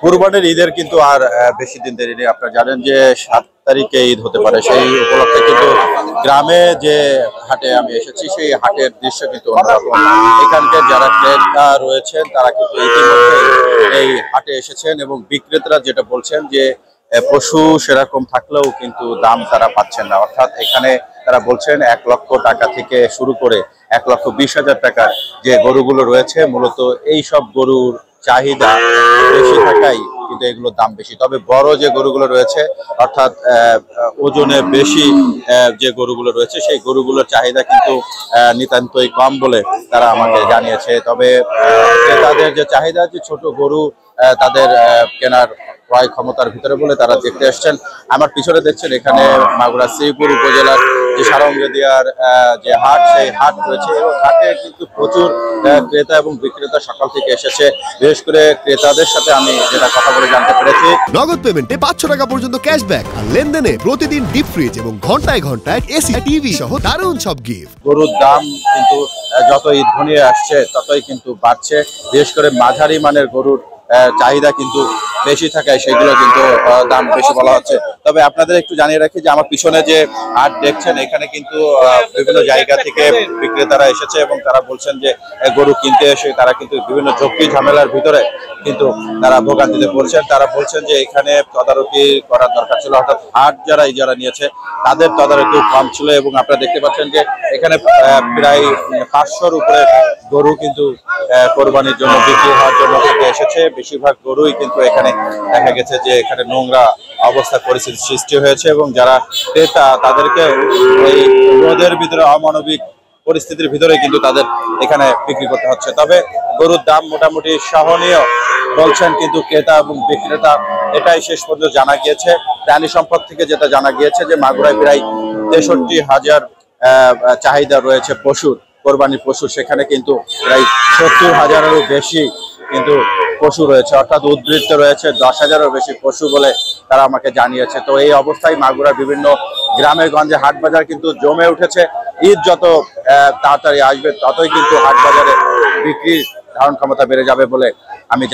কুরবানির ঈদের কিন্তু আর বেশি দিন দেরি নেই। আপনারা জানেন যে ৭ তারিখে ঈদ হতে পারে। সেই উপলক্ষে কিন্তু গ্রামে যে হাটে আমি এসেছি সেই হাটের দৃশ্য কিন্তু অন্যরকম। এখানকার যারা ক্রেতা রয়েছেন তারা কিন্তু ইতিমধ্যে এই হাটে এসেছেন এবং বিক্রেতারা যেটা বলছেন যে পশু সেরকম থাকলেও কিন্তু দাম তারা পাচ্ছেন না। অর্থাৎ এখানে তারা বলছেন ১ লক্ষ টাকা থেকে শুরু করে ১,২০,০০০ টাকার যে গরুগুলো রয়েছে মূলত এই সব গরুর চাহিদা বেশি থাকায় কিন্তু এগুলোর দাম বেশি। তবে বড় যে গরুগুলো রয়েছে অর্থাৎ ওজনে বেশি যে গরুগুলো রয়েছে সেই গরুগুলোর চাহিদা কিন্তু নিতান্তই কম বলে তারা আমাকে জানিয়েছে। তবে তাদের যে চাহিদা যে ছোট গরু তাদের কেনার ক্রয় ক্ষমতার ভিতরে বলে তারা দেখতে আসছেন। আমার পিছনে দেখছেন এখানে মাগুরা শ্রীপুর উপজেলার যে সারঙ্গদিয়ার যে হাট সেই হাট রয়েছে এবং হাটে কিন্তু প্রচুর ক্রেতা এবং বিক্রেতা সকাল থেকে এসেছে। বিশেষ করে ক্রেতাদের সাথে আমি যেটা কথা বলে জানতে পেরেছি, নগদ পেমেন্টে ৫০০ টাকা পর্যন্ত ক্যাশব্যাক আর লেনদেনে প্রতিদিন ডিপ ফ্রিজ এবং ঘন্টায় ঘন্টায় এসি টিভি সহ দারুণ সব গিফট। গরুর দাম কিন্তু যত ঈদ ঘনিয়ে আসছে ততই কিন্তু বাড়ছে। বিশেষ করে মাঝারি মানের গরুর চাহিদা কিন্তু বেশি থাকায় সেগুলো কিন্তু দাম বেশি বলা হচ্ছে। তবে আপনাদের একটু জানিয়ে রাখি যে আমার পিছনে যে হাট দেখছেন এখানে কিন্তু বিভিন্ন জায়গা থেকে বিক্রেতারা এসেছে এবং তারা বলছেন যে গরু কিনতে এসে তারা কিন্তু বিভিন্ন ঝক্কি ঝামেলার ভিতরে কিন্তু তারা ভোগান্তিতে পড়ছেন। তারা বলছেন যে এখানে তদারকি করার দরকার ছিল, অর্থাৎ হাট যারা ইজারা নিয়েছে তাদের তদারকি কম ছিল এবং আপনারা দেখতে পাচ্ছেন যে এখানে প্রায় ৫০০-র উপরে গরু কিন্তু কোরবানির জন্য বিক্রি হওয়ার জন্য এসেছে। বেশিরভাগ গরুই কিন্তু এখানে দেখা গেছে যে এখানে নোংরা অবস্থা পরিস্থিতি সৃষ্টি হয়েছে এবং যারা ক্রেতা তাদেরকে এই রোদের ভিতরে অমানবিক পরিস্থিতির ভিতরে কিন্তু তাদের এখানে বিক্রি করতে হচ্ছে। তবে গরুর দাম মোটামুটি সহনীয় বলছেন কিন্তু ক্রেতা এবং বিক্রেতা। এটাই শেষ পর্যন্ত জানা গিয়েছে। প্রাণী সম্পদ থেকে যেটা জানা গিয়েছে যে মাগুরায় প্রায় ৬৩,০০০ চাহিদা রয়েছে পশুর, কোরবানির পশু। সেখানে কিন্তু প্রায় ৭০,০০০-এরও বেশি কিন্তু পশু রয়েছে, অর্থাৎ উদ্বৃত্ত রয়েছে ১০,০০০-এরও বেশি পশু বলে তারা আমাকে জানিয়েছে। তো এই অবস্থায় মাগুরার বিভিন্ন গ্রামে গঞ্জে হাট বাজার কিন্তু জমে উঠেছে। ঈদ যত তাড়াতাড়ি আসবে ততই কিন্তু হাট বাজারে বিক্রির ধারণ ক্ষমতা বেড়ে যাবে বলে আমি